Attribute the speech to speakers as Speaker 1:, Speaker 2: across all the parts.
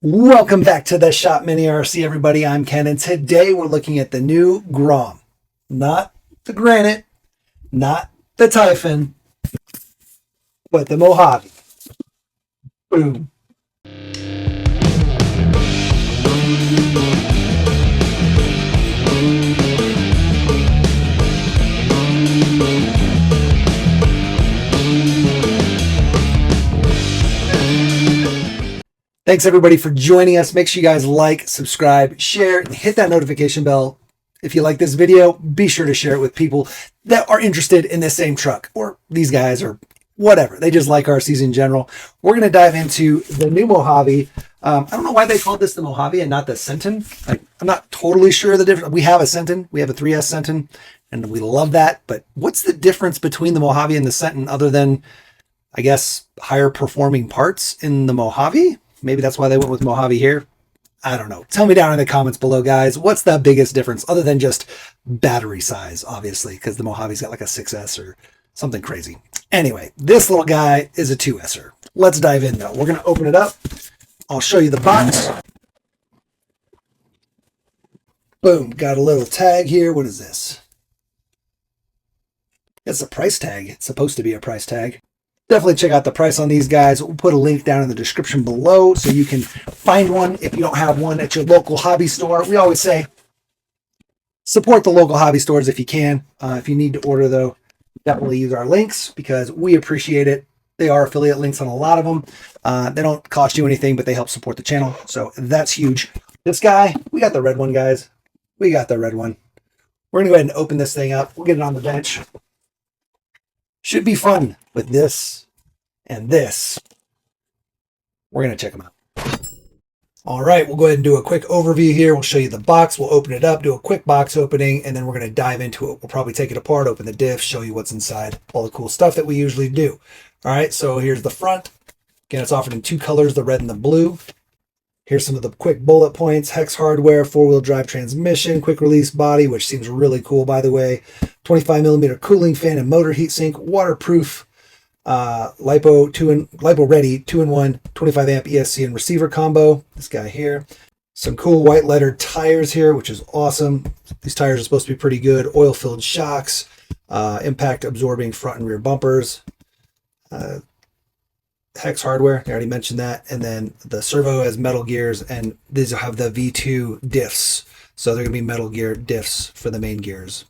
Speaker 1: Welcome back to the Shop Mini RC, everybody. I'm Ken, and today we're looking at the new Grom. Not the Granite, not the Typhon, but the Mojave. Boom. Thanks everybody for joining us. Make sure you guys like, subscribe, share, and hit that notification bell. If you like this video, be sure to share it with people that are interested in this same truck, or these guys, or whatever. They just like RCs in general. We're going to dive into the new Mojave. I don't know why they called this the Mojave and not the Sentin. I'm not totally sure the difference. We have a Sentin. We have a 3S Sentin, and we love that. But what's the difference between the Mojave and the Sentin other than, I guess, higher performing parts in the Mojave? Maybe that's why they went with Mojave here. I don't know. Tell me down in the comments below, guys. What's the biggest difference other than just battery size, obviously, because the Mojave's got like a 6S or something crazy. Anyway, this little guy is a 2S'er. Let's dive in, though. We're going to open it up. I'll show you the box. Boom. Got a little tag here. What is this? It's a price tag. It's supposed to be a price tag. Definitely check out the price on these guys. We'll put a link down in the description below so you can find one if you don't have one at your local hobby store. We always say support the local hobby stores if you can. If you need to order, though, definitely use our links because we appreciate it. They are affiliate links on a lot of them. They don't cost you anything, but they help support the channel. So that's huge. This guy, we got the red one, guys. We got the red one. We're going to go ahead and open this thing up. We'll get it on the bench. Should be fun with this and this. We're going to check them out. All right, we'll go ahead and do a quick overview here. We'll show you the box. We'll open it up, do a quick box opening, and then we're going to dive into it. We'll probably take it apart, open the diff, show you what's inside, all the cool stuff that we usually do. All right, so here's the front. Again, it's offered in two colors, the red and the blue. Here's some of the quick bullet points. Hex hardware, four-wheel drive transmission, quick release body, which seems really cool, by the way. 25mm cooling fan and motor heatsink, waterproof, lipo ready 2-in-1 25 amp ESC and receiver combo. This guy here. Some cool white lettered tires here, which is awesome. These tires are supposed to be pretty good. Oil filled shocks, impact absorbing front and rear bumpers. Hex hardware, I already mentioned that. And then the servo has metal gears, and these have the V2 diffs. So they're going to be metal gear diffs for the main gears.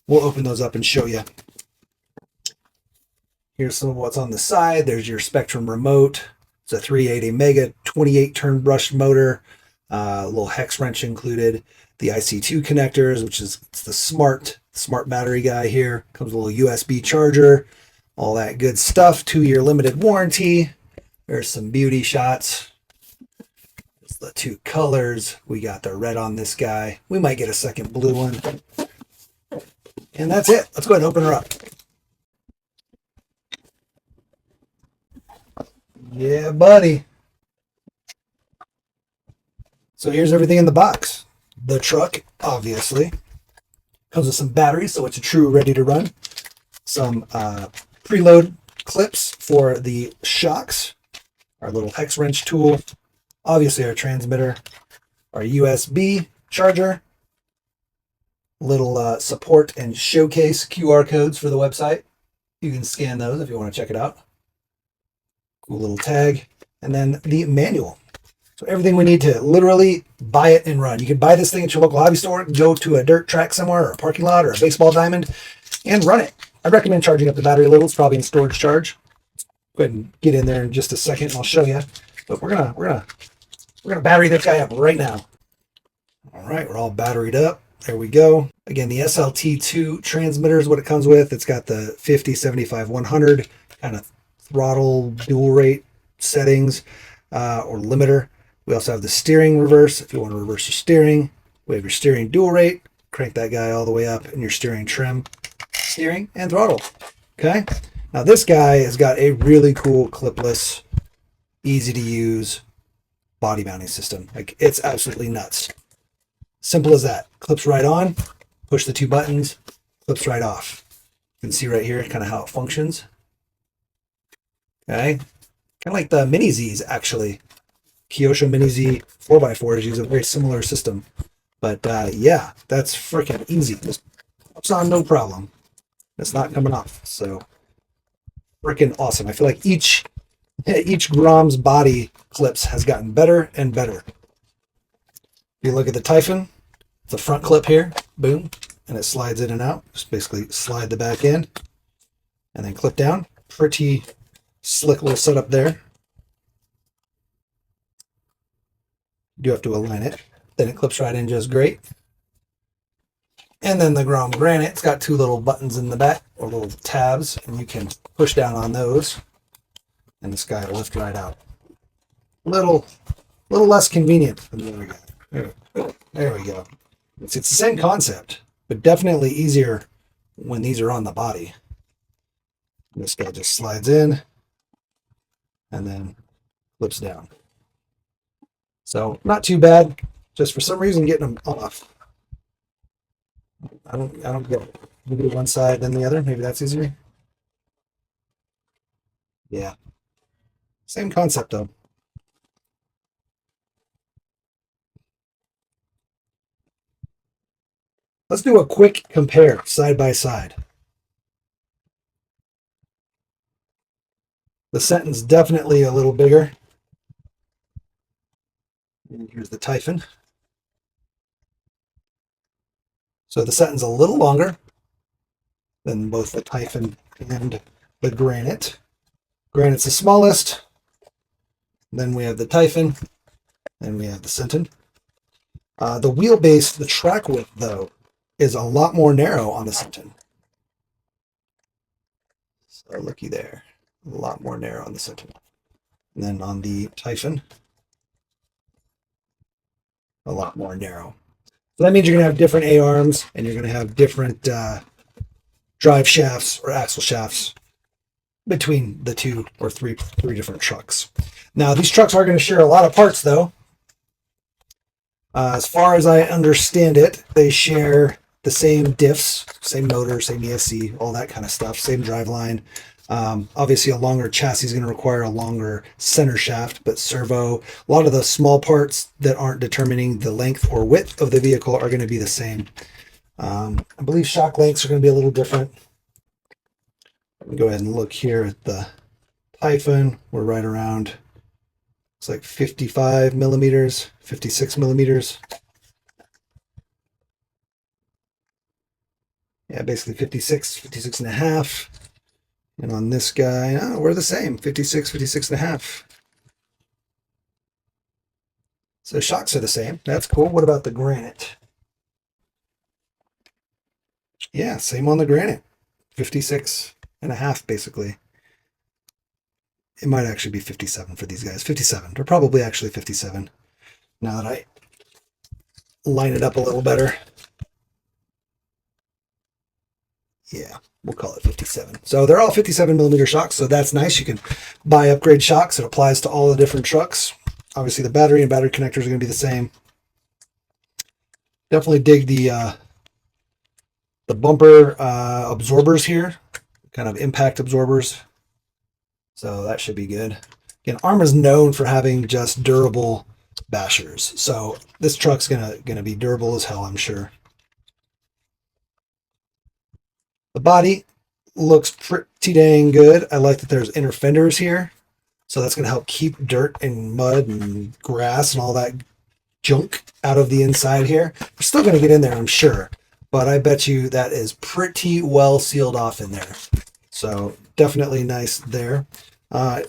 Speaker 1: We'll open those up and show you. Here's some of what's on the side. There's your Spectrum remote. It's a 380 mega 28 turn brushed motor. A little hex wrench included. The IC2 connectors, which is the smart battery guy here. Comes with a little USB charger. All that good stuff. 2-year limited warranty. There's some beauty shots. There's the two colors. We got the red on this guy. We might get a second blue one. And that's it. Let's go ahead and open her up. Yeah, buddy. So here's everything in the box. The truck, obviously. Comes with some batteries, so it's a true ready to run. Some preload clips for the shocks. Our little hex wrench tool. Obviously our transmitter. Our USB charger. Little support and showcase QR codes for the website. You can scan those if you want to check it out. Cool little tag. And then the manual. So everything we need to literally buy it and run. You can buy this thing at your local hobby store, go to a dirt track somewhere or a parking lot or a baseball diamond and run it. I recommend charging up the battery a little. It's probably in storage charge. Go ahead and get in there in just a second and I'll show you. But we're gonna battery this guy up right now. All right, we're all batteried up. There we go. Again, the SLT2 transmitter is what it comes with. It's got the 50, 75, 100 kind of throttle dual rate settings or limiter. We also have the steering reverse if you want to reverse your steering. We have your steering dual rate. Crank that guy all the way up and your steering trim, steering and throttle. Okay. Now this guy has got a really cool clipless, easy to use body mounting system. Like it's absolutely nuts. Simple as that. Clips right on, push the two buttons, clips right off. You can see right here kind of how it functions. Okay. Kind of like the Mini Z's, actually. Kyosho Mini Z 4x4s use a very similar system. But yeah, that's freaking easy. Just pops on, no problem. It's not coming off. So freaking awesome. I feel like each Grom's body clips has gotten better and better. If you look at the Typhon, the front clip here, boom, and it slides in and out. Just basically slide the back in and then clip down. Pretty slick little setup there. You do have to align it. Then it clips right in just great. And then the Grom Granite, it's got two little buttons in the back, or little tabs, and you can push down on those, and this guy will lift right out. Little less convenient than the other guy. There we go. It's the same concept, but definitely easier when these are on the body. This guy just slides in and then flips down. So not too bad. Just for some reason getting them off. I don't get it. You do one side then the other. Maybe that's easier. Yeah. Same concept though. Let's do a quick compare side by side. The Sentin's definitely a little bigger. And here's the Typhon. So the Sentin's a little longer than both the Typhon and the Granite. Granite's the smallest. Then we have the Typhon. Then we have the Sentin. The wheelbase, the track width, though, is a lot more narrow on the Sentin. So looky there. A lot more narrow on the Sentin. And then on the Typhon, a lot more narrow. So that means you're going to have different A-arms, and you're going to have different drive shafts or axle shafts between the two or three different trucks. Now, these trucks are going to share a lot of parts, though. As far as I understand it, they share the same diffs, same motor, same ESC, all that kind of stuff, same driveline. Obviously, a longer chassis is going to require a longer center shaft, but servo, a lot of the small parts that aren't determining the length or width of the vehicle are going to be the same. I believe shock lengths are going to be a little different. Let me go ahead and look here at the Typhon. We're right around, it's like 55 millimeters, 56 millimeters. Yeah, basically 56 and a half. And on this guy, we're the same, 56 and a half. So shocks are the same. That's cool. What about the Granite? Yeah, same on the Granite. 56 and a half, basically. It might actually be 57 for these guys. 57. They're probably actually 57. Now that I line it up a little better. Yeah, we'll call it 57. So they're all 57 millimeter shocks, so that's nice. You can buy upgrade shocks. It applies to all the different trucks. Obviously, the battery and battery connectors are going to be the same. Definitely dig the bumper absorbers here, kind of impact absorbers. So that should be good. Again, Arrma's known for having just durable bashers, so this truck's gonna be durable as hell, I'm sure. The body looks pretty dang good. I like that there's inner fenders here. So that's going to help keep dirt and mud and grass and all that junk out of the inside here. We're still going to get in there, I'm sure. But I bet you that is pretty well sealed off in there. So definitely nice there.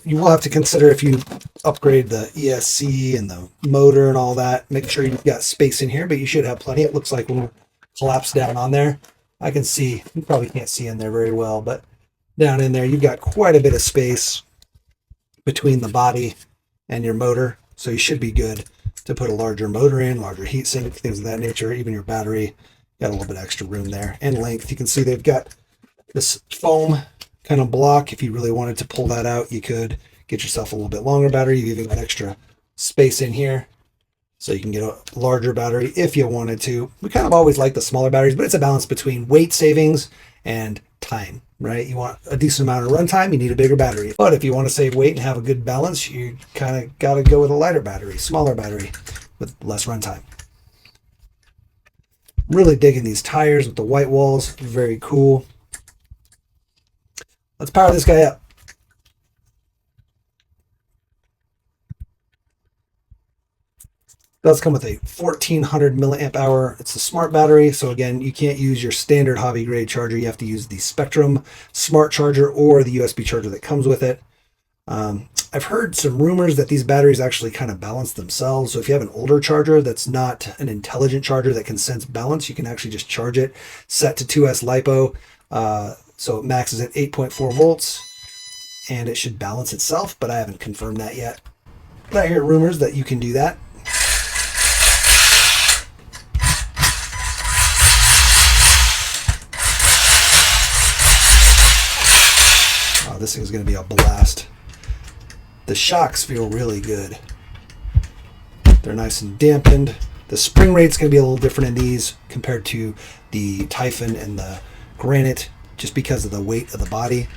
Speaker 1: You will have to consider if you upgrade the ESC and the motor and all that, make sure you've got space in here, but you should have plenty. It looks like when we collapse down on there, I can see, you probably can't see in there very well, but down in there, you've got quite a bit of space between the body and your motor. So you should be good to put a larger motor in, larger heat sink, things of that nature. Even your battery, got a little bit extra room there. And length, you can see they've got this foam kind of block. If you really wanted to pull that out, you could get yourself a little bit longer battery. You've even got extra space in here. So you can get a larger battery if you wanted to. We kind of always like the smaller batteries, but it's a balance between weight savings and time, right? You want a decent amount of runtime, you need a bigger battery. But if you want to save weight and have a good balance, you kind of got to go with a lighter battery, smaller battery with less runtime. Really digging these tires with the white walls. Very cool. Let's power this guy up. It does come with a 1400 milliamp hour. It's a smart battery. So again, you can't use your standard hobby grade charger. You have to use the Spectrum smart charger or the USB charger that comes with it. I've heard some rumors that these batteries actually kind of balance themselves. So if you have an older charger that's not an intelligent charger that can sense balance, you can actually just charge it, set to 2S LiPo. So it maxes at 8.4 volts and it should balance itself, but I haven't confirmed that yet. But I hear rumors that you can do that. Oh, this thing is going to be a blast. The shocks feel really good. They're nice and dampened. The spring rate's going to be a little different in these compared to the Typhon and the Granite, just because of the weight of the body.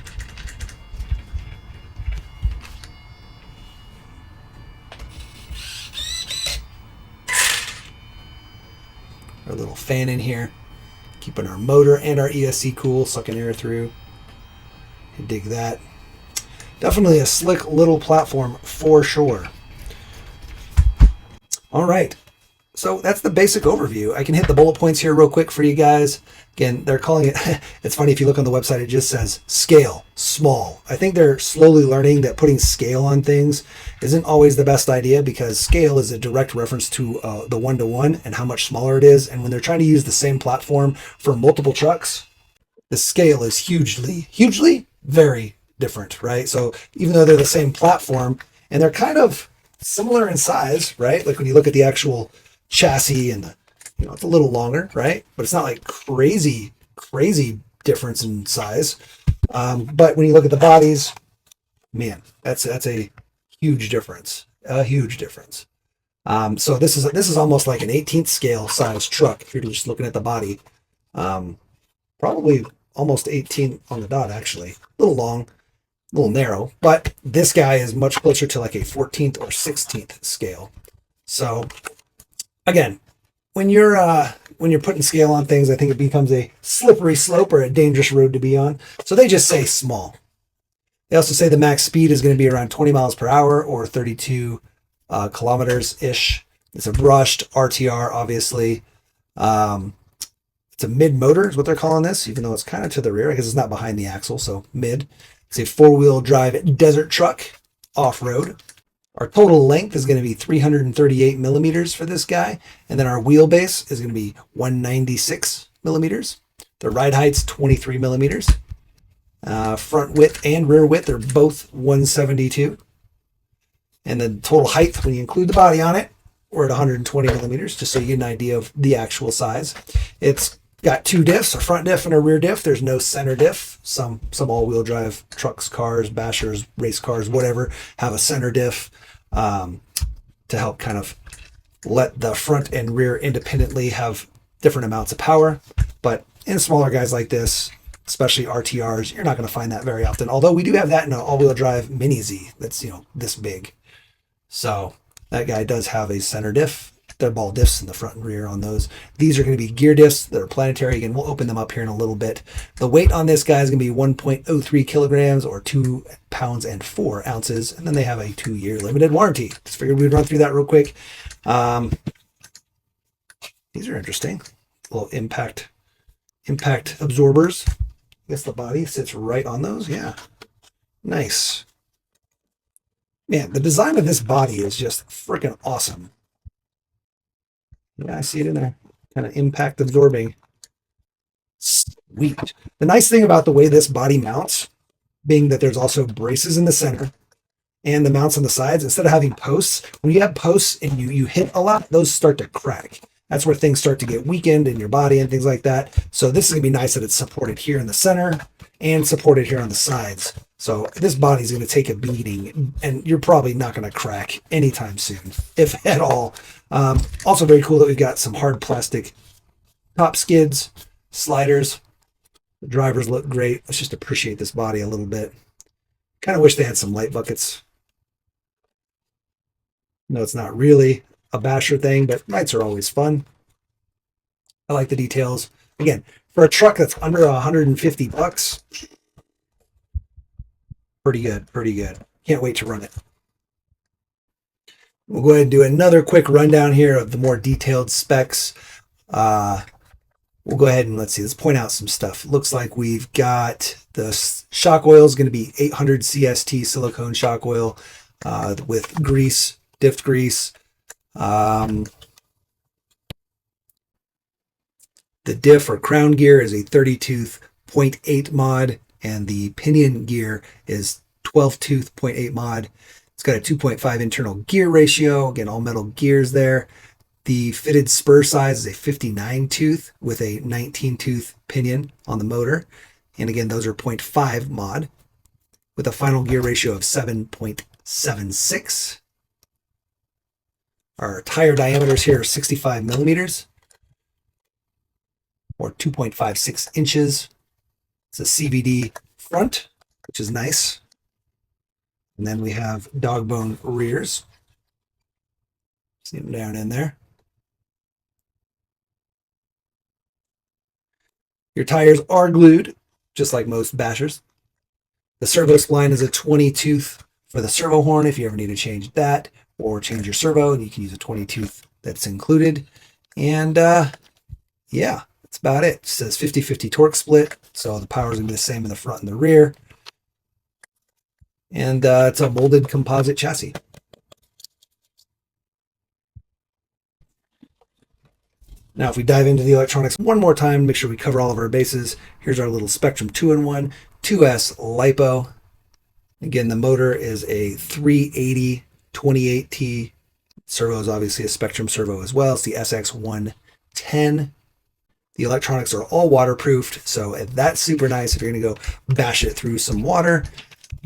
Speaker 1: Our little fan in here, keeping our motor and our ESC cool, sucking air through. I dig that. Definitely a slick little platform for sure. All right, so that's the basic overview. I can hit the bullet points here real quick for you guys. Again, they're calling it, it's funny, if you look on the website, it just says scale, small. I think they're slowly learning that putting scale on things isn't always the best idea, because scale is a direct reference to the one-to-one and how much smaller it is. And when they're trying to use the same platform for multiple trucks, the scale is hugely, very different, right? So even though they're the same platform and they're kind of similar in size, right? Like when you look at the actual chassis and the, it's a little longer, right? But it's not like crazy difference in size. But when you look at the bodies, man, that's a huge difference, So this is almost like an 18th scale size truck if you're just looking at the body. Probably almost 18 on the dot, actually. A little long, a little narrow, but this guy is much closer to like a 14th or 16th scale. So again, when you're putting scale on things, I think it becomes a slippery slope or a dangerous road to be on. So they just say small. They also say the max speed is going to be around 20 miles per hour or 32 kilometers-ish. It's a brushed RTR, obviously. It's a mid motor is what they're calling this, even though it's kind of to the rear because it's not behind the axle, so mid. It's a four-wheel drive desert truck, off-road. Our total length is going to be 338 millimeters for this guy, and then our wheelbase is going to be 196 millimeters. The ride height's 23 millimeters. Front width and rear width are both 172. And the total height, when you include the body on it, we're at 120 millimeters, just so you get an idea of the actual size. It's got two diffs, a front diff and a rear diff. There's no center diff. Some all-wheel drive trucks, cars, bashers, race cars, whatever, have a center diff to help kind of let the front and rear independently have different amounts of power. But in smaller guys like this, especially RTRs, you're not going to find that very often. Although we do have that in an all-wheel drive Mini Z that's, this big. So that guy does have a center diff. They're ball diffs in the front and rear on those. These are going to be gear diffs that are planetary. Again, we'll open them up here in a little bit. The weight on this guy is going to be 1.03 kilograms or 2 pounds and 4 ounces. And then they have a 2-year limited warranty. Just figured we'd run through that real quick. These are interesting. Little impact absorbers. I guess the body sits right on those. Yeah. Nice. Man, the design of this body is just freaking awesome. Yeah, I see it in there. Kind of impact absorbing. Sweet. The nice thing about the way this body mounts, being that there's also braces in the center and the mounts on the sides, instead of having posts, when you have posts and you hit a lot, those start to crack. That's where things start to get weakened in your body and things like that. So this is going to be nice that it's supported here in the center and supported here on the sides. So this body's going to take a beating, and you're probably not going to crack anytime soon, if at all. Also very cool that we've got some hard plastic top skids, sliders. The drivers look great. Let's just appreciate this body a little bit. Kind of wish they had some light buckets. No, it's not really a basher thing, but lights are always fun. I like the details. Again, for a truck that's under 150 bucks, pretty good, pretty good. Can't wait to run it. We'll go ahead and do another quick rundown here of the more detailed specs. We'll go ahead and let's point out some stuff. Looks like we've got the shock oil is going to be 800 CST silicone shock oil with grease, dipped grease. The diff or crown gear is a 30 tooth 0.8 mod, and the pinion gear is 12 tooth 0.8 mod. It's got a 2.5 internal gear ratio. Again, all metal gears there. The fitted spur size is a 59 tooth with a 19 tooth pinion on the motor. And again, those are 0.5 mod with a final gear ratio of 7.76. Our tire diameters here are 65 millimeters or 2.56 inches. It's a CVD front, which is nice. And then we have dog bone rears. See them down in there. Your tires are glued, just like most bashers. The servo spline is a 20 tooth for the servo horn if you ever need to change that or change your servo, and you can use a 20 tooth that's included. And yeah, that's about it. It says 50-50 torque split, so the power is going to be the same in the front and the rear. And it's a molded composite chassis. Now, if we dive into the electronics one more time, make sure we cover all of our bases. Here's our little Spectrum 2-in-1 2S LiPo. Again, the motor is a 380 28T. Servo is obviously a Spectrum servo as well. It's the SX110. The electronics are all waterproofed, so that's super nice if you're going to go bash it through some water.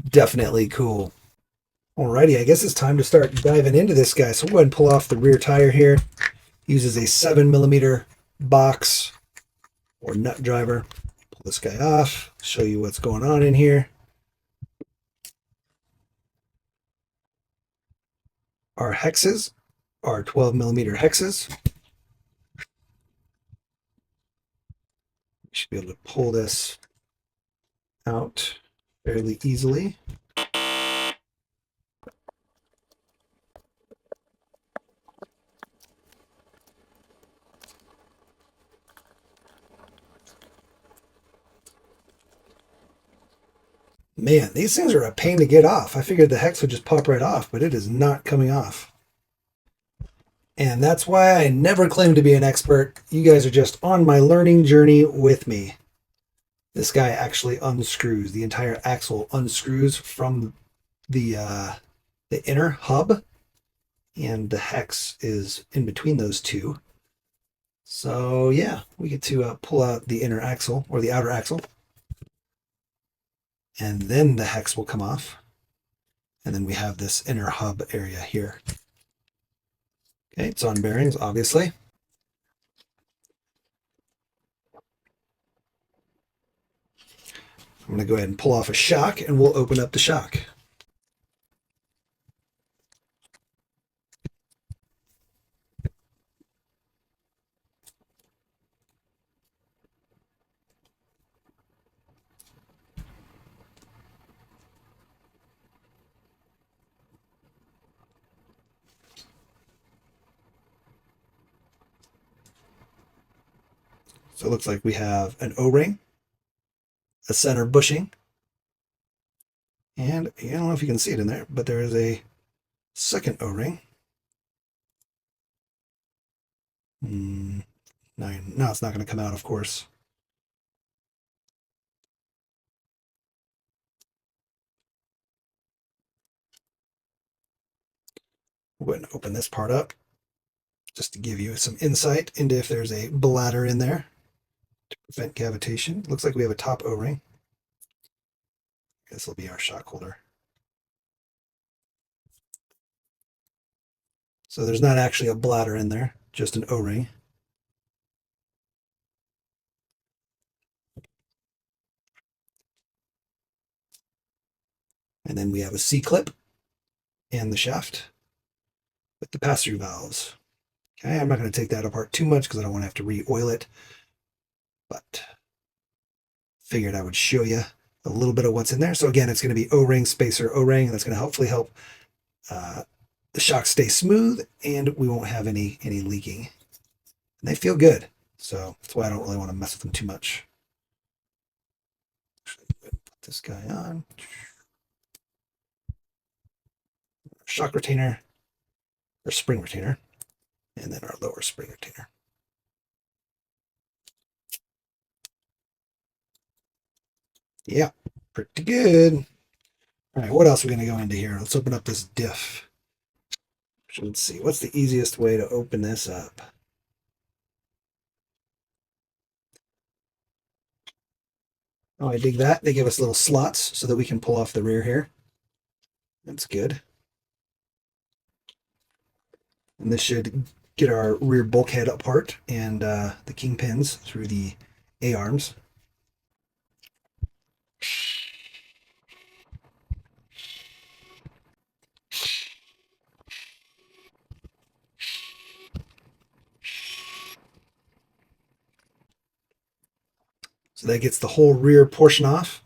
Speaker 1: Definitely cool. Alrighty, I guess it's time to start diving into this guy. So we'll go ahead and pull off the rear tire here. Uses a 7mm box or nut driver. Pull this guy off, show you what's going on in here. Our hexes are 12mm hexes. You should be able to pull this out fairly easily. Man, these things are a pain to get off. I figured the hex would just pop right off, but it is not coming off. And that's why I never claim to be an expert. You guys are just on my learning journey with me. This guy actually unscrews. The entire axle unscrews from the inner hub, and the hex is in between those two. So yeah, we get to pull out the inner axle or the outer axle. And then the hex will come off. And then we have this inner hub area here. Okay, it's on bearings, obviously. I'm going to go ahead and pull off a shock, and we'll open up the shock. So it looks like we have an O-ring, a center bushing, and I don't know if you can see it in there, but there is a second O-ring. No, it's not going to come out, of course. We'll go ahead and open this part up just to give you some insight into if there's a bladder in there to prevent cavitation. Looks like we have a top O-ring. This will be our shock holder. So there's not actually a bladder in there, just an O-ring. And then we have a C-clip and the shaft with the pass-through valves. Okay, I'm not going to take that apart too much because I don't want to have to re-oil it, but figured I would show you a little bit of what's in there. So again, it's going to be O-ring, spacer, O-ring. That's going to hopefully help the shocks stay smooth and we won't have any leaking. And they feel good, so that's why I don't really want to mess with them too much. Actually, put this guy on. Shock retainer, or spring retainer, and then our lower spring retainer. Yeah, pretty good. All right, what else are we going to go into here? Let's open up this diff. Let's see, what's the easiest way to open this up? Oh, I dig that. They give us little slots so that we can pull off the rear here. That's good. And this should get our rear bulkhead apart and the kingpins through the A-arms. So that gets the whole rear portion off.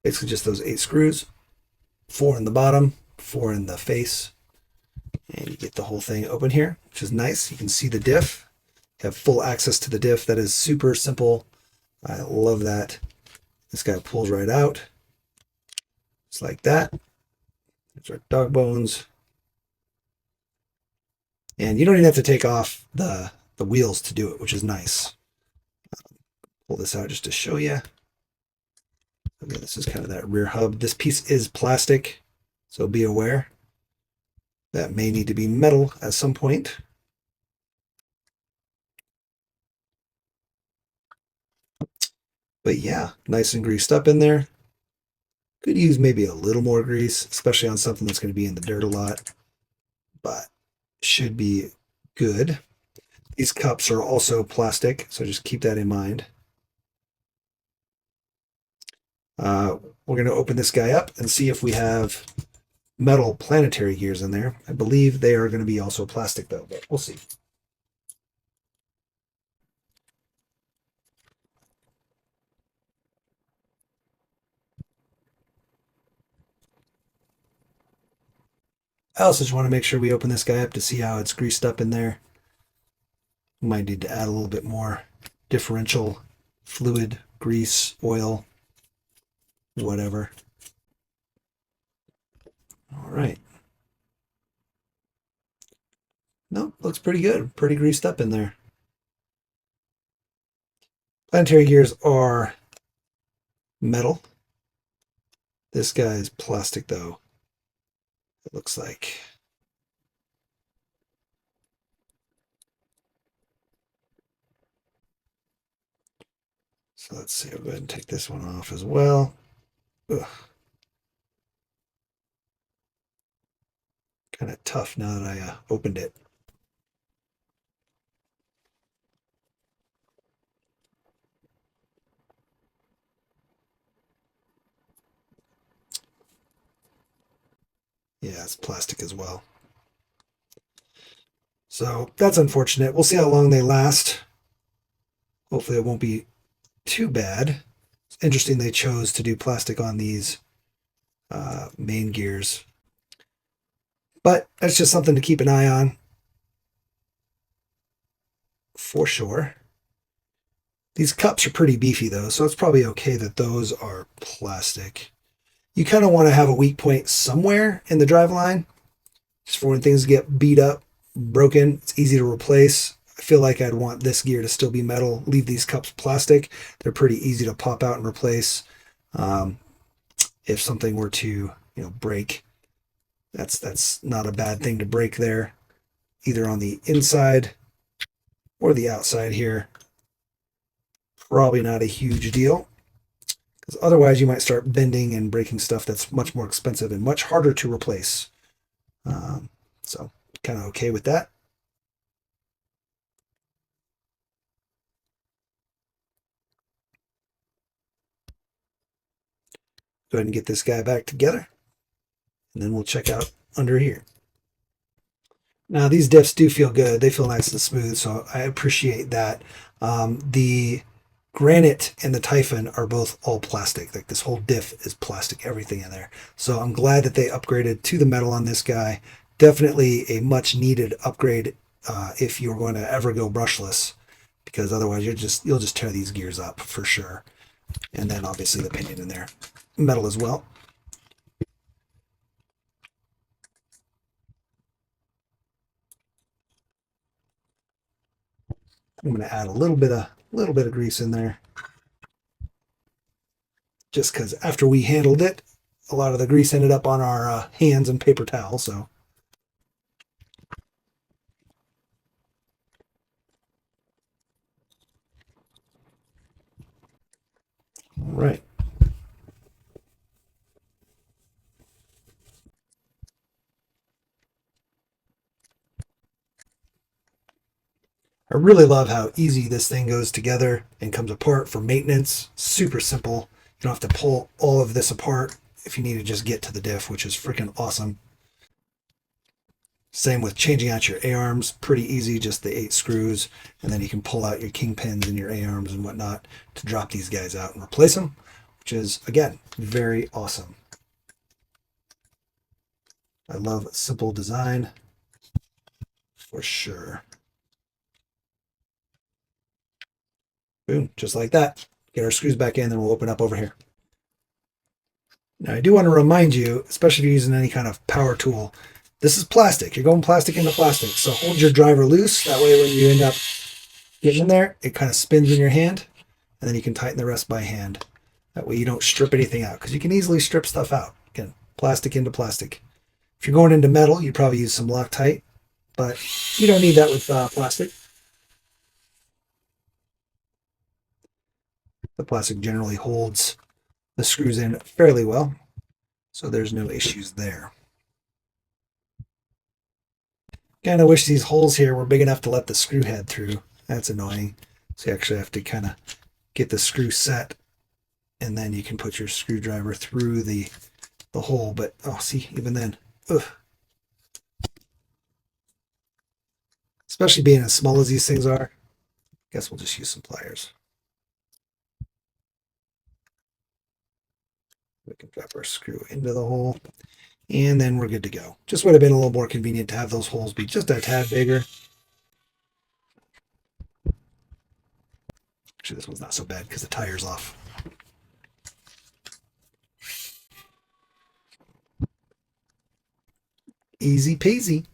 Speaker 1: Basically just those 8 screws, 4 in the bottom, 4 in the face. And you get the whole thing open here, which is nice. You can see the diff. You have full access to the diff. That is super simple. I love that. This guy pulls right out. Just like that. There's our dog bones. And you don't even have to take off the wheels to do it, which is nice. Pull this out just to show you. Okay, this is kind of that rear hub. This piece is plastic, so be aware. That may need to be metal at some point. But yeah, nice and greased up in there. Could use maybe a little more grease, especially on something that's going to be in the dirt a lot, but should be good. These cups are also plastic, so just keep that in mind. We're going to open this guy up and see if we have metal planetary gears in there. I believe they are going to be also plastic though, but we'll see. I also just want to make sure we open this guy up to see how it's greased up in there. We might need to add a little bit more differential fluid, grease, oil, whatever. All right. Nope, looks pretty good. Pretty greased up in there. Planetary gears are metal. This guy is plastic though. It looks like. So let's see, I'll go ahead and take this one off as well. Ugh. Kind of tough now that I opened it. Yeah, it's plastic as well. So that's unfortunate. We'll see how long they last. Hopefully it won't be too bad. It's interesting they chose to do plastic on these main gears. But that's just something to keep an eye on for sure. These cups are pretty beefy though, so it's probably okay that those are plastic. You kind of want to have a weak point somewhere in the driveline, just for when things get beat up, broken. It's easy to replace. I feel like I'd want this gear to still be metal. Leave these cups plastic. They're pretty easy to pop out and replace. If something were to, break, that's not a bad thing to break there, either on the inside or the outside here. Probably not a huge deal, because otherwise you might start bending and breaking stuff that's much more expensive and much harder to replace. So kind of okay with that. Go ahead and get this guy back together. And then we'll check out under here. Now these diffs do feel good. They feel nice and smooth, so I appreciate that. The Granite and the Typhon are both all plastic. Like this whole diff is plastic, everything in there. So I'm glad that they upgraded to the metal on this guy. Definitely a much needed upgrade if you're going to ever go brushless, because otherwise you'll just tear these gears up for sure. And then obviously the pinion in there, metal as well. I'm going to add a little bit of grease in there, just because after we handled it, a lot of the grease ended up on our hands and paper towel. So, all right. I really love how easy this thing goes together and comes apart for maintenance. Super simple. You don't have to pull all of this apart if you need to just get to the diff, which is freaking awesome. Same with changing out your A-arms. Pretty easy, just the 8 screws. And then you can pull out your kingpins and your A-arms and whatnot to drop these guys out and replace them, which is, again, very awesome. I love simple design for sure. Boom, just like that. Get our screws back in, then we'll open up over here. Now, I do want to remind you, especially if you're using any kind of power tool, this is plastic. You're going plastic into plastic. So hold your driver loose. That way when you end up getting in there, it kind of spins in your hand, and then you can tighten the rest by hand. That way you don't strip anything out, because you can easily strip stuff out. Again, plastic into plastic. If you're going into metal, you'd probably use some Loctite, but you don't need that with plastic. The plastic generally holds the screws in fairly well, so there's no issues there. Kind of wish these holes here were big enough to let the screw head through. That's annoying. So you actually have to kind of get the screw set, and then you can put your screwdriver through the hole. But oh, see, even then, ugh. Especially being as small as these things are, I guess we'll just use some pliers. We can drop our screw into the hole, and then we're good to go. Just would have been a little more convenient to have those holes be just a tad bigger. Actually, this one's not so bad because the tire's off. Easy peasy.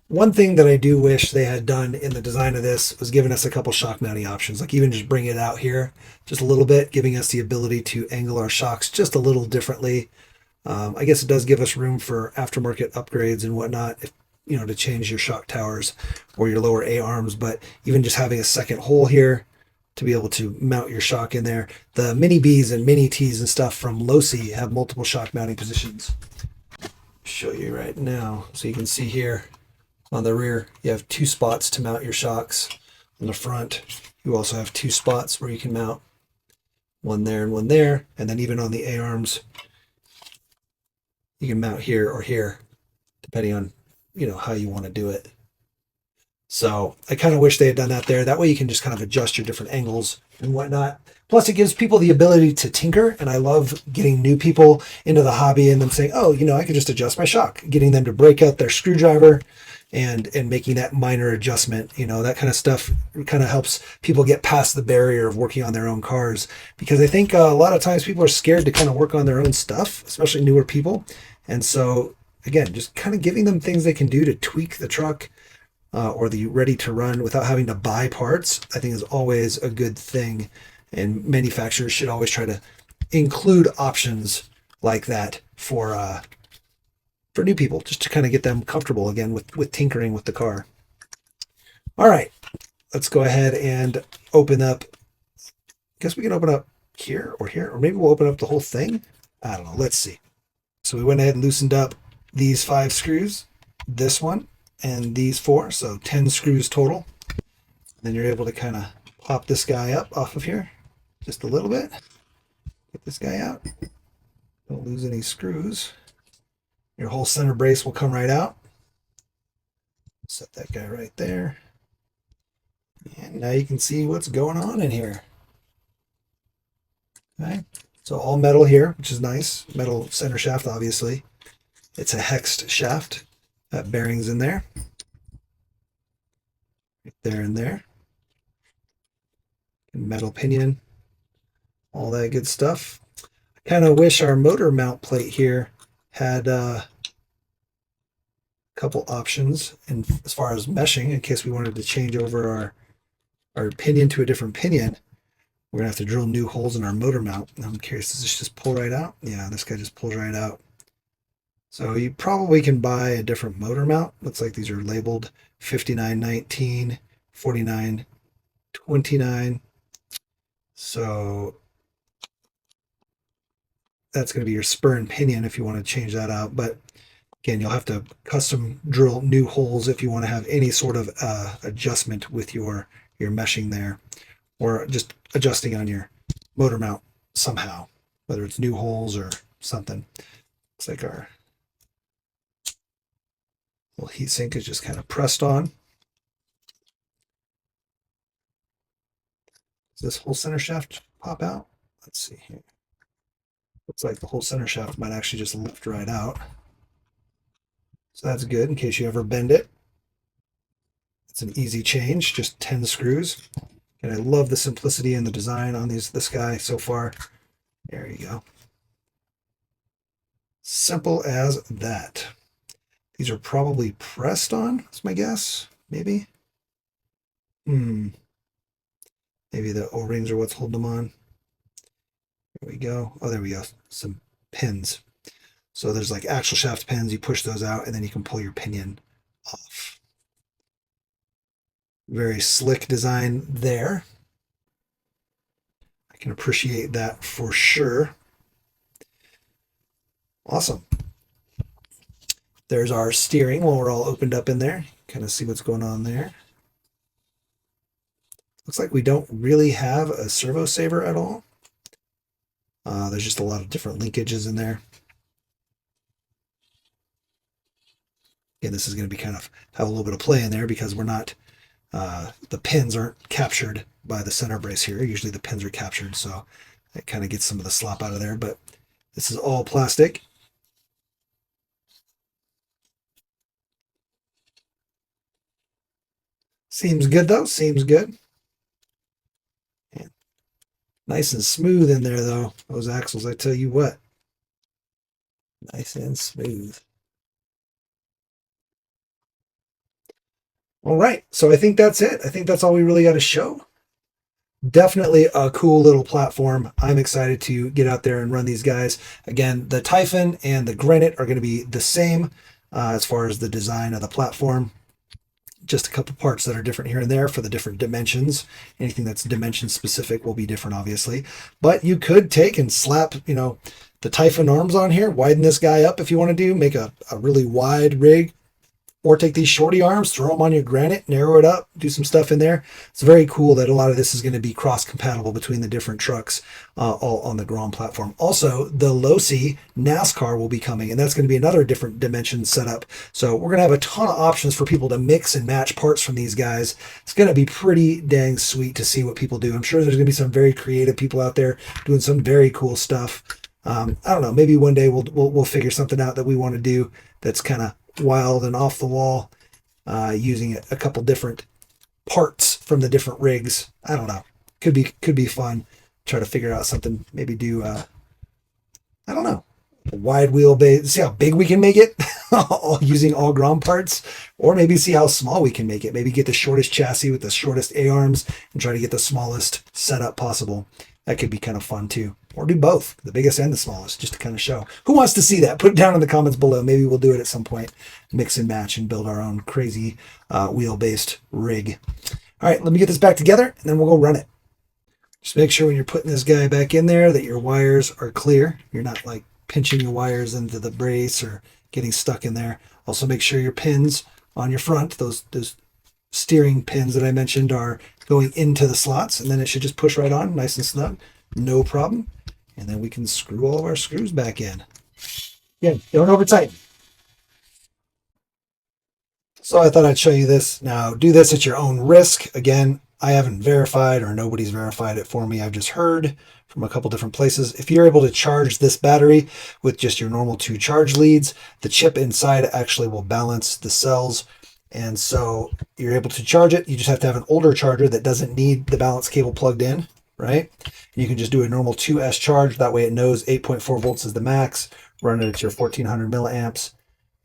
Speaker 1: One thing that I do wish they had done in the design of this was giving us a couple shock mounting options, like even just bring it out here just a little bit, giving us the ability to angle our shocks just a little differently. I guess it does give us room for aftermarket upgrades and whatnot, if you know, to change your shock towers or your lower A-arms, but even just having a second hole here to be able to mount your shock in there. The mini Bs and mini Ts and stuff from Losi have multiple shock mounting positions. Show you right now so you can see here. On the rear, you have 2 spots to mount your shocks. On the front, you also have 2 spots where you can mount, one there and one there. And then even on the A-arms, you can mount here or here, depending on, you know, how you want to do it. So I kind of wish they had done that there. That way you can just kind of adjust your different angles and whatnot. Plus it gives people the ability to tinker. And I love getting new people into the hobby and them saying, oh, you know, I can just adjust my shock, getting them to break out their screwdriver and making that minor adjustment, you know, that kind of stuff kind of helps people get past the barrier of working on their own cars. Because I think a lot of times people are scared to kind of work on their own stuff, especially newer people. And so, again, just kind of giving them things they can do to tweak the truck or the ready to run without having to buy parts, I think is always a good thing. And manufacturers should always try to include options like that for new people, just to kind of get them comfortable again with tinkering with the car. All right, let's go ahead and open up. I guess we can open up here, or maybe we'll open up the whole thing. I don't know. Let's see. So we went ahead and loosened up these 5 screws, this one, and these 4, so 10 screws total. Then you're able to kind of pop this guy up off of here just a little bit. Get this guy out. Don't don't lose any screws. Your whole center brace will come right out. Set that guy right there. And now you can see what's going on in here. Okay, so all metal here, which is nice. Metal center shaft, obviously. It's a hexed shaft. Got bearings in there. Right there and there. And metal pinion. All that good stuff. I kind of wish our motor mount plate here had a couple options in as far as meshing in case we wanted to change over our pinion to a different pinion. We're gonna have to drill new holes in our motor mount. I'm curious, does this just pull right out? Yeah, this guy just pulls right out. So you probably can buy a different motor mount. Looks like these are labeled 5919, 4929. So that's going to be your spur and pinion if you want to change that out. But again, you'll have to custom drill new holes if you want to have any sort of adjustment with your meshing there, or just adjusting on your motor mount somehow, whether it's new holes or something. Looks like our little heat sink is just kind of pressed on. Does this whole center shaft pop out? Let's see here. Looks like the whole center shaft might actually just lift right out. So that's good in case you ever bend it. It's an easy change, just 10 screws. And I love the simplicity and the design on this guy so far. There you go. Simple as that. These are probably pressed on, that's my guess. Maybe. Maybe the O-rings are what's holding them on. There we go. Oh, there we go. Some pins. So there's like actual shaft pins. You push those out and then you can pull your pinion off. Very slick design there. I can appreciate that for sure. Awesome. There's our steering while we're all opened up in there. Kind of see what's going on there. Looks like we don't really have a servo saver at all. There's just a lot of different linkages in there. Again, this is going to be kind of have a little bit of play in there because we're not, the pins aren't captured by the center brace here. Usually the pins are captured, so it kind of gets some of the slop out of there, but this is all plastic. Seems good though, seems good. And nice and smooth in there though, those axles, I tell you what. Nice and smooth. All right, so I think that's it. I think that's all we really got to show. Definitely a cool little platform. I'm excited to get out there and run these guys. Again, the Typhon and the Granite are going to be the same as far as the design of the platform. Just a couple parts that are different here and there for the different dimensions. Anything that's dimension specific will be different, obviously. But you could take and slap, you know, the Typhon arms on here, widen this guy up if you want to do, make a really wide rig. Or take these shorty arms, throw them on your Granite, narrow it up, do some stuff in there. It's very cool that a lot of this is going to be cross-compatible between the different trucks all on the Grom platform. Also, the Losi NASCAR will be coming, and that's going to be another different dimension setup. So we're going to have a ton of options for people to mix and match parts from these guys. It's going to be pretty dang sweet to see what people do. I'm sure there's going to be some very creative people out there doing some very cool stuff. I don't know, maybe one day we'll figure something out that we want to do that's kind of wild and off the wall, using a couple different parts from the different rigs. I don't know. Could be fun. Try to figure out something. Maybe do I don't know, a wide wheelbase. See how big we can make it, using all Grom parts, or maybe see how small we can make it. Maybe get the shortest chassis with the shortest A arms and try to get the smallest setup possible. That could be kind of fun too. Or do both, the biggest and the smallest, just to kind of show. Who wants to see that? Put it down in the comments below. Maybe we'll do it at some point. Mix and match and build our own crazy wheel-based rig. All right, let me get this back together, and then we'll go run it. Just make sure when you're putting this guy back in there that your wires are clear. You're not like pinching your wires into the brace or getting stuck in there. Also make sure your pins on your front, those steering pins that I mentioned, are going into the slots, and then it should just push right on, nice and snug, no problem. And then we can screw all of our screws back in. Again, don't over tighten. So I thought I'd show you this. Now, do this at your own risk. Again, I haven't verified or nobody's verified it for me. I've just heard from a couple different places. If you're able to charge this battery with just your normal 2 charge leads, the chip inside actually will balance the cells. And so you're able to charge it. You just have to have an older charger that doesn't need the balance cable plugged in, right? You can just do a normal 2S charge. That way it knows 8.4 volts is the max. Run it at your 1400 milliamps.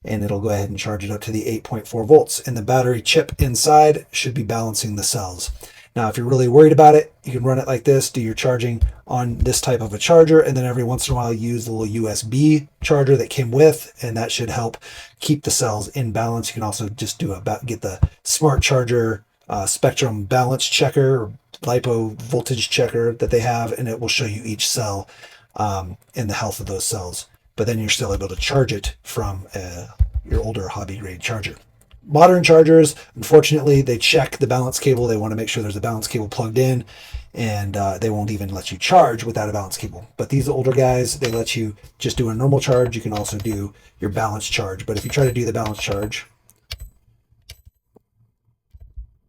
Speaker 1: And it'll go ahead and charge it up to the 8.4 volts. And the battery chip inside should be balancing the cells. Now, if you're really worried about it, you can run it like this, do your charging on this type of a charger, and then every once in a while use the little USB charger that came with, and that should help keep the cells in balance. You can also just get the smart charger spectrum balance checker, or LiPo voltage checker that they have, and it will show you each cell and the health of those cells. But then you're still able to charge it from your older hobby grade charger. Modern chargers, unfortunately, they check the balance cable. They want to make sure there's a balance cable plugged in, and they won't even let you charge without a balance cable. But these older guys, they let you just do a normal charge. You can also do your balance charge. But if you try to do the balance charge,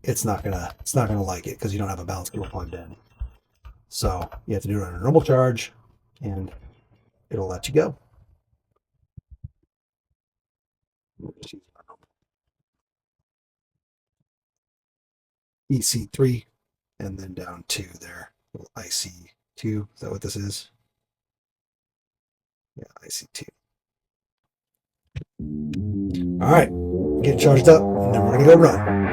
Speaker 1: it's not gonna like it because you don't have a balance cable plugged in. So you have to do it on a normal charge, and it'll let you go. EC3 and then down to their little IC2. Is that what this is? Yeah, IC2. All right, get charged up, and then we're going to go run.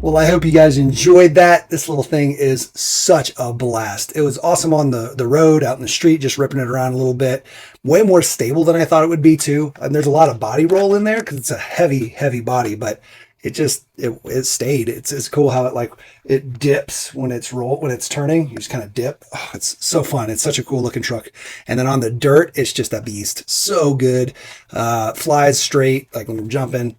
Speaker 1: Well, I hope you guys enjoyed that. This little thing is such a blast. It was awesome on the road, out in the street, just ripping it around a little bit. Way more stable than I thought it would be too. And there's a lot of body roll in there because it's a heavy body, but it stayed. It's cool how it dips when it's turning. You just kind of dip. Oh, it's so fun. It's such a cool looking truck. And then on the dirt, it's just a beast. So good. Flies straight, like when I'm jumping.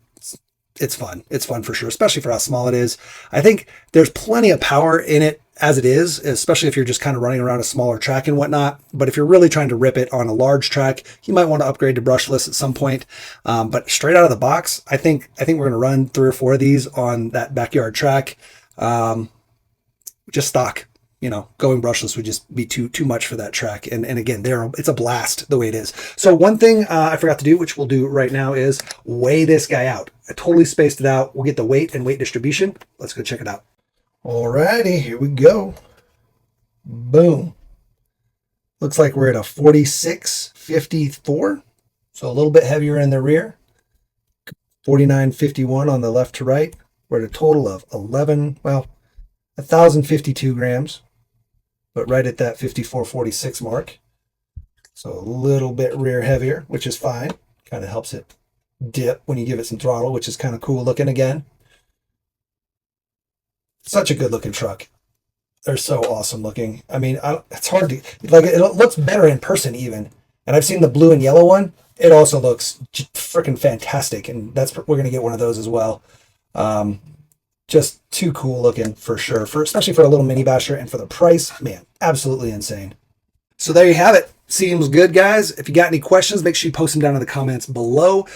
Speaker 1: It's fun. It's fun for sure, especially for how small it is. I think there's plenty of power in it as it is, especially if you're just kind of running around a smaller track and whatnot. But if you're really trying to rip it on a large track, you might want to upgrade to brushless at some point. But straight out of the box, I think we're going to run 3 or 4 of these on that backyard track. Just stock. Going brushless would just be too much for that track. And again, it's a blast the way it is. So one thing I forgot to do, which we'll do right now, is weigh this guy out. I totally spaced it out. We'll get the weight and weight distribution. Let's go check it out. Alrighty, here we go. Boom. Looks like we're at a 46.54. So a little bit heavier in the rear. 49.51 on the left to right. We're at a total of 1,052 grams. But right at that 54.46 mark. So a little bit rear heavier, which is fine. Kind of helps it dip when you give it some throttle, which is kind of cool looking again. Such a good looking truck. They're so awesome looking. I mean, it's hard to, it looks better in person even. And I've seen the blue and yellow one. It also looks freaking fantastic. And we're going to get one of those as well. Just too cool looking for sure, especially for a little mini basher, and for the price, man, absolutely insane. So there you have it. seems good, guys. If you got any questions, make sure you post them down in the comments below.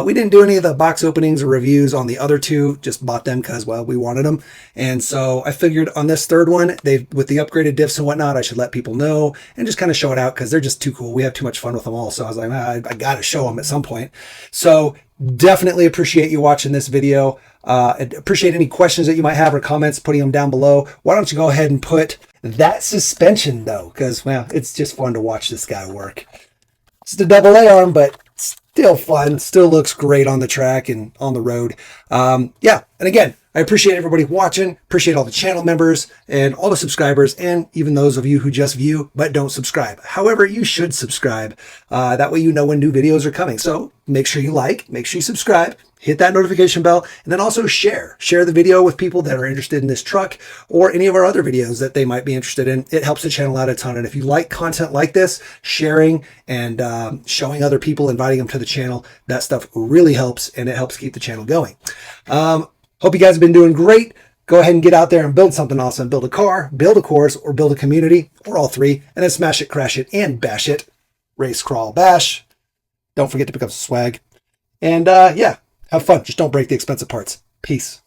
Speaker 1: We didn't do any of the box openings or reviews on the other two, just bought them because, well, we wanted them. And so I figured on this third one, with the upgraded diffs and whatnot, I should let people know and just kind of show it out because they're just too cool. We have too much fun with them all. So I was like, I got to show them at some point. So definitely appreciate you watching this video. I'd appreciate any questions that you might have or comments, putting them down below. Why don't you go ahead and put that suspension though, because, well, it's just fun to watch this guy work. It's the double A arm, but still fun. Still looks great on the track and on the road. Yeah, and again, I appreciate everybody watching. Appreciate all the channel members and all the subscribers, and even those of you who just view but don't subscribe. However, you should subscribe. That way you know when new videos are coming. So make sure you like, make sure you subscribe, hit that notification bell, and then also share the video with people that are interested in this truck or any of our other videos that they might be interested in. It helps the channel out a ton. And if you like content like this, sharing and showing other people, inviting them to the channel, that stuff really helps, and it helps keep the channel going. Hope you guys have been doing great. Go ahead and get out there and build something awesome. Build a car, build a course, or build a community, or all three, and then smash it, crash it, and bash it. Race, crawl, bash. Don't forget to pick up some swag. And yeah, have fun. Just don't break the expensive parts. Peace.